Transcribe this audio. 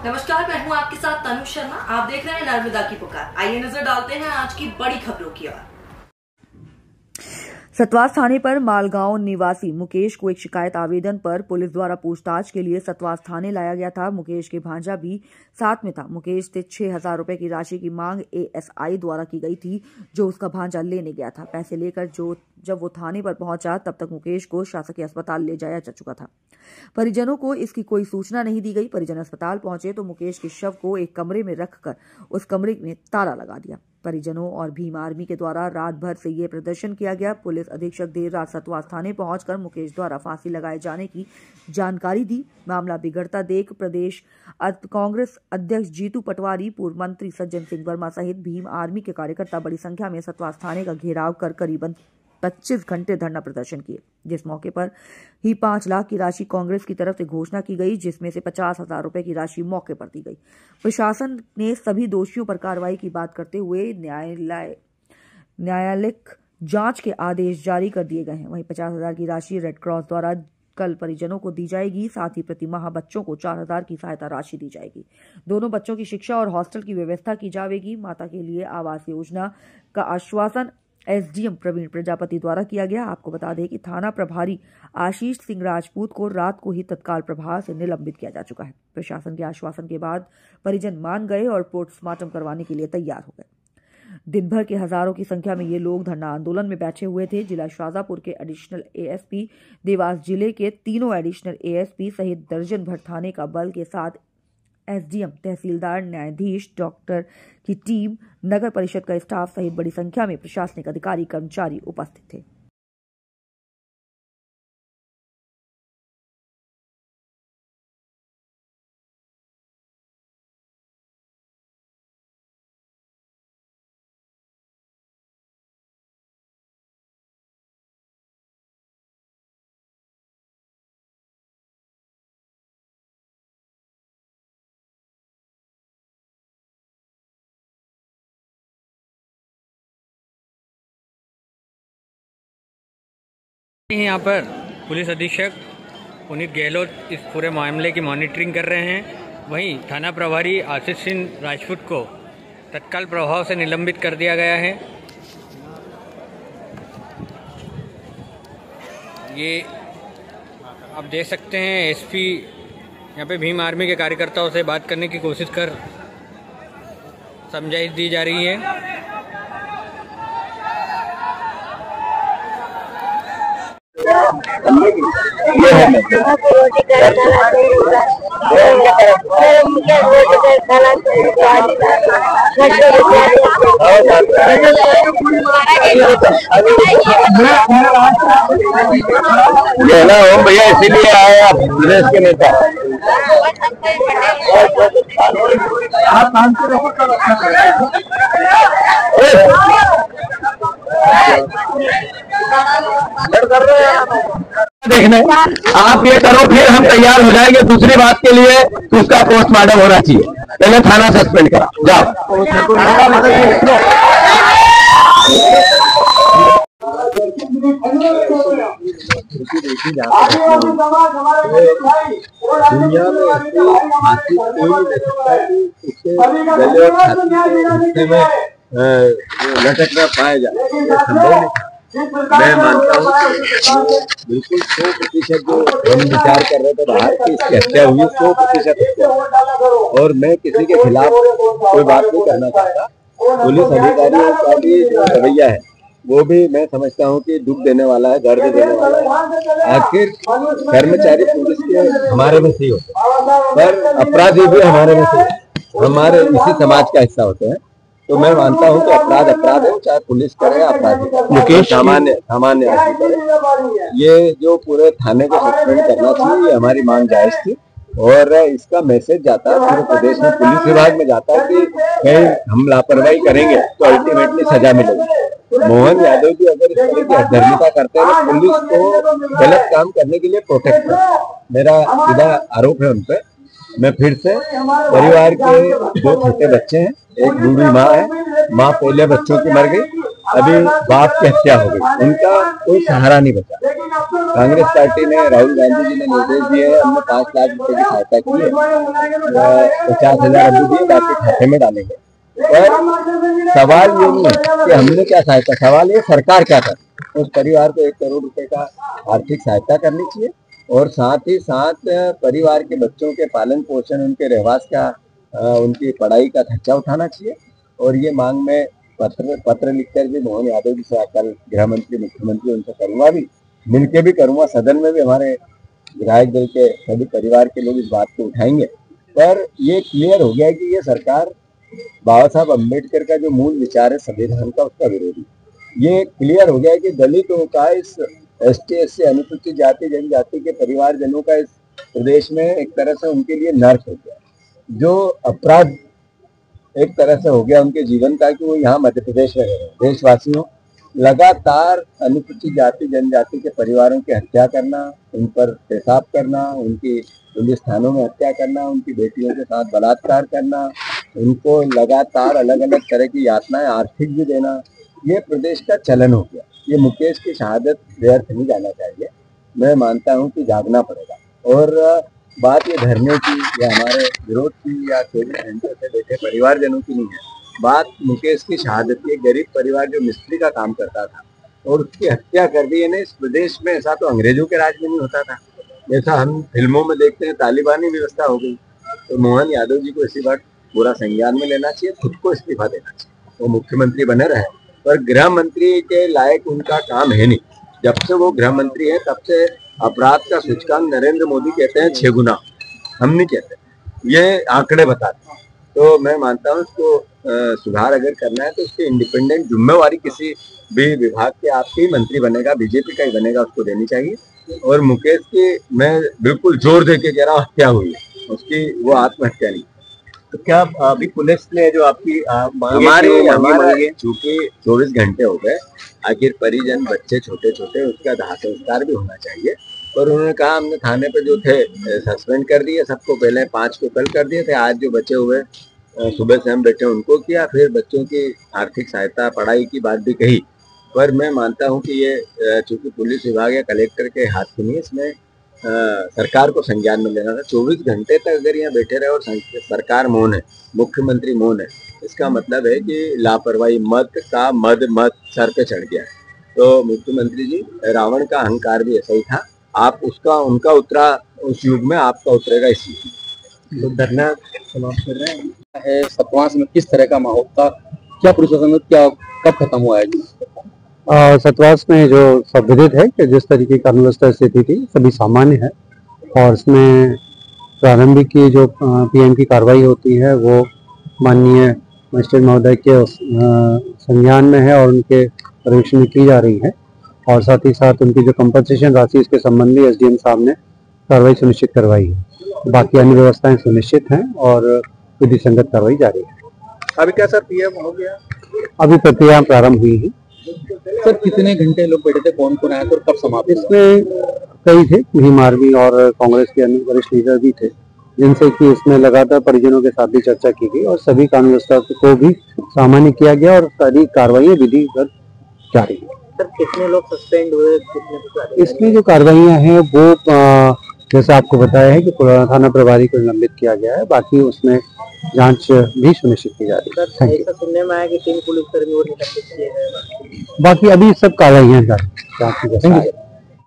नमस्कार, मैं हूं आपके साथ तनु शर्मा। आप देख रहे हैं नर्मदा की पुकार। आइए नजर डालते हैं आज की बड़ी खबरों की ओर। सतवास थाने पर मालगांव निवासी मुकेश को एक शिकायत आवेदन पर पुलिस द्वारा पूछताछ के लिए सतवास थाने लाया गया था। मुकेश के भांजा भी साथ में था। मुकेश से 6,000 रुपए की राशि की मांग एएसआई द्वारा की गई थी, जो उसका भांजा लेने गया था। पैसे लेकर जब वो थाने पर पहुंचा, तब तक मुकेश को शासकीय अस्पताल ले जाया जा चुका था। परिजनों को इसकी कोई सूचना नहीं दी गई। परिजन अस्पताल पहुंचे तो मुकेश के शव को एक कमरे में रखकर उस कमरे में ताला लगा दिया। परिजनों और भीम आर्मी के द्वारा रात भर से ये प्रदर्शन किया गया। पुलिस अधीक्षक देर रात सतवास थाने पहुंचकर मुकेश द्वारा फांसी लगाए जाने की जानकारी दी। मामला बिगड़ता देख प्रदेश कांग्रेस अध्यक्ष जीतू पटवारी, पूर्व मंत्री सज्जन सिंह वर्मा सहित भीम आर्मी के कार्यकर्ता बड़ी संख्या में सतवास थाने का घेराव कर करीबन 25 घंटे धरना प्रदर्शन किए, जिस मौके पर ही 5 लाख की राशि कांग्रेस की तरफ से घोषणा की गई, जिसमें से 50,000 रुपए की राशि मौके पर दी गई। प्रशासन ने सभी दोषियों पर कार्रवाई की बात करते हुए न्यायालयिक जांच के आदेश जारी कर दिए गए हैं। वहीं 50,000 की राशि रेड क्रॉस द्वारा कल परिजनों को दी जाएगी। साथ ही प्रति माह बच्चों को 4,000 की सहायता राशि दी जाएगी। दोनों बच्चों की शिक्षा और हॉस्टल की व्यवस्था की जाएगी। माता के लिए आवास योजना का आश्वासन एसडीएम प्रवीण प्रजापति द्वारा किया गया। आपको बता दें कि थाना प्रभारी आशीष सिंह राजपूत को रात को ही तत्काल प्रभाव से निलंबित किया जा चुका है। प्रशासन के आश्वासन के बाद परिजन मान गए और पोस्टमार्टम करवाने के लिए तैयार हो गए। दिन भर के हजारों की संख्या में ये लोग धरना आंदोलन में बैठे हुए थे। जिला शाजापुर के एडिशनल एएसपी, देवास जिले के तीनों एडिशनल एएसपी सहित दर्जन भर थाने का बल के साथ एसडीएम, तहसीलदार, न्यायाधीश, डॉक्टर की टीम, नगर परिषद का स्टाफ सहित बड़ी संख्या में प्रशासनिक अधिकारी, कर्मचारी उपस्थित थे। यहाँ पर पुलिस अधीक्षक पुनीत गहलोत इस पूरे मामले की मॉनिटरिंग कर रहे हैं। वहीं थाना प्रभारी आशीष सिंह राजपूत को तत्काल प्रभाव से निलंबित कर दिया गया है। ये आप देख सकते हैं, एसपी यहाँ पे भीम आर्मी के कार्यकर्ताओं से बात करने की कोशिश कर समझाइश दी जा रही है। ये ना ओम भैया इसीलिए आए आप प्रदेश के नेता। देखने आप ये करो, फिर हम तैयार हो जाएंगे दूसरी बात के लिए। उसका पोस्टमार्टम होना चाहिए। पहले थाना सस्पेंड करा जाओ। दुनिया में हाथी कोई नहीं सकता कि उसके गले और छाती में लटकना पाया जाए, संभव नहीं। मैं मानता हूँ बिल्कुल 100% जो हम विचार कर रहे थे बाहर की इसकी हत्या हुई, 100% हत्या। और मैं किसी के खिलाफ कोई बात नहीं करना चाहता। पुलिस अधिकारियों का भी जो रवैया है वो भी मैं समझता हूँ कि दुख देने वाला है, दर्द देने वाला है। आखिर कर्मचारी पुलिस के हमारे में से ही होते हैं, पर अपराधी भी हमारे में से, हमारे इसी समाज का हिस्सा होते हैं। तो मैं मानता हूं कि अपराध अपराध है, चाहे पुलिस करे अपराधी मुकेश सामान्य करे। ये जो पूरे थाने को सस्पेंड करना चाहिए, ये हमारी मांग जायज थी। और इसका मैसेज जाता है पूरे प्रदेश में, पुलिस विभाग में जाता है कि कहीं हम लापरवाही करेंगे तो अल्टीमेटली सजा मिलेगी। मोहन यादव जी अगर इस तरह की अधर्मिता करते हैं तो पुलिस को गलत काम करने के लिए प्रोटेक्ट करते हैं। मेरा सीधा आरोप है उन पर। मैं फिर से परिवार के 2 छोटे बच्चे हैं, एक बूढ़ी माँ है, माँ पहले बच्चों की मर गई, अभी बाप की हत्या हो गई, उनका कोई सहारा नहीं बचा। कांग्रेस पार्टी ने, राहुल गांधी जी ने निर्देश दिए है, हमने 5 लाख रुपए की सहायता की है, 50,000 अभी दिए, बाकी खाते में डालेंगे। और सवाल ये नहीं है कि हमने क्या सहायता, सवाल ये सरकार क्या करे। उस परिवार को 1 करोड़ रुपए का आर्थिक सहायता करनी चाहिए और साथ ही साथ परिवार के बच्चों के पालन पोषण, उनके रहवास का, उनकी पढ़ाई का खर्चा उठाना चाहिए। और ये मांग में पत्र लिखकर भी मोहन यादव जी से कल गृह मंत्री, मुख्यमंत्री उनसे करूंगा, भी मिलकर भी करूंगा, सदन में भी हमारे विधायक दल के सभी परिवार के लोग इस बात को उठाएंगे। पर ये क्लियर हो गया है कि ये सरकार बाबा साहब अम्बेडकर का जो मूल विचार है संविधान का, उसका विरोधी। ये क्लियर हो गया है कि दलितों का, इस ST SC अनुसूचित जाति जनजाति के परिवारजनों का इस प्रदेश में एक तरह से उनके लिए नर्क हो गया, जो अपराध एक तरह से हो गया उनके जीवन का कि वो यहाँ मध्य प्रदेश में रह रहे हैं। देशवासियों, लगातार अनुसूचित जाति जनजाति के परिवारों की हत्या करना, उन पर पेशाब करना, उनकी पुलिस थानों में हत्या करना, उनकी बेटियों के साथ बलात्कार करना, उनको लगातार अलग अलग तरह की यातनाएं आर्थिक भी देना, ये प्रदेश का चलन हो गया। ये मुकेश की शहादत व्यर्थ नहीं जाना चाहिए। मैं मानता हूँ कि जागना पड़ेगा। और बात ये धरने की या हमारे विरोध की या 24 घंटे से बैठे परिवारजनों की नहीं है, बात मुकेश की शहादत की। गरीब परिवार जो मिस्त्री का काम करता था और उसकी हत्या कर दी है। इस प्रदेश में ऐसा तो अंग्रेजों के राज में नहीं होता था, ऐसा हम फिल्मों में देखते हैं, तालिबानी व्यवस्था हो गई। तो मोहन यादव जी को इसी बात पूरा संज्ञान में लेना चाहिए, खुद को इस्तीफा देना चाहिए। वो मुख्यमंत्री बने रहे, पर गृह मंत्री के लायक उनका काम है नहीं। जब से वो गृह मंत्री है तब से अपराध का सूचकांक नरेंद्र मोदी कहते हैं 6 गुना, हम नहीं कहते, ये आंकड़े बताते हैं। तो मैं मानता हूँ इसको सुधार अगर करना है तो उसकी इंडिपेंडेंट जिम्मेवारी किसी भी विभाग के, आपके ही मंत्री बनेगा, बीजेपी का ही बनेगा, उसको देनी चाहिए। और मुकेश की मैं बिल्कुल जोर दे के कह रहा हूँ हत्या हुई है उसकी, वो आत्महत्या नहीं। तो क्या अभी पुलिस ने जो आपकी हमारे चूंकि 24 घंटे हो गए, आखिर परिजन, बच्चे छोटे छोटे, उसका दाह संस्कार भी होना चाहिए। और उन्होंने कहा हमने थाने पे जो थे सस्पेंड कर दिए सबको, पहले 5 को कल कर दिए थे, आज जो बचे हुए सुबह से हम बैठे उनको किया, फिर बच्चों की आर्थिक सहायता, पढ़ाई की बात भी कही। पर मैं मानता हूँ कि ये चूंकि पुलिस विभाग या कलेक्टर के हाथ की नहीं, इसमें सरकार को संज्ञान में लेना था। 24 घंटे तक अगर यहाँ बैठे रहे और सरकार मौन है, मुख्यमंत्री मौन है, इसका मतलब है कि लापरवाही मत का मद सर पे चढ़ गया है। तो मुख्यमंत्री जी, रावण का अहंकार भी ऐसा ही था, आप उनका उतरा उस युग में, आपका उतरेगा इस युग में। तो धरना समाप्त कर रहे हैं। सतवास में किस तरह का माहौल था, क्या प्रशासन क्या कब खत्म हुआ है? सतवास में जो सब विदित है कि जिस तरीके की अर्थव्यवस्था स्थिति थी सभी सामान्य है, और इसमें प्रारंभिक की जो PM की कार्रवाई होती है वो माननीय मजिस्ट्रेट महोदय के संज्ञान में है और उनके पर्यवेक्षण में की जा रही है। और साथ ही साथ उनकी जो कंपनसेशन राशि इसके संबंध में SDM साहब ने कार्रवाई सुनिश्चित करवाई है। बाकी अन्य व्यवस्थाएं सुनिश्चित हैं और विधि संगत कार्रवाई जारी है। अभी क्या सर PM हो गया? अभी प्रक्रिया प्रारंभ हुई है। सर कितने घंटे लोग बैठे थे, कौन कौन आया था और कब समाप्त? इसमें कई थे, भीम आर्मी और कांग्रेस के अन्य वरिष्ठ लीडर भी थे, जिनसे कि इसमें लगातार परिजनों के साथ भी चर्चा की गई और सभी कानून व्यवस्था को भी सामान्य किया गया और सारी कार्रवाई विधिवत जारी है। सर कितने लोग सस्पेंड हुए, कितने? इसमें जो कार्रवाइयाँ हैं वो जैसे आपको बताया है कि थाना प्रभारी को निलंबित किया गया है, बाकी उसमें जांच भी सुनिश्चित की जा रही है। ऐसा सुनने में आया कि 3 पुलिसकर्मी और निलंबित किए गए, बाकी अभी सब कार्रवाइयाँ जारी।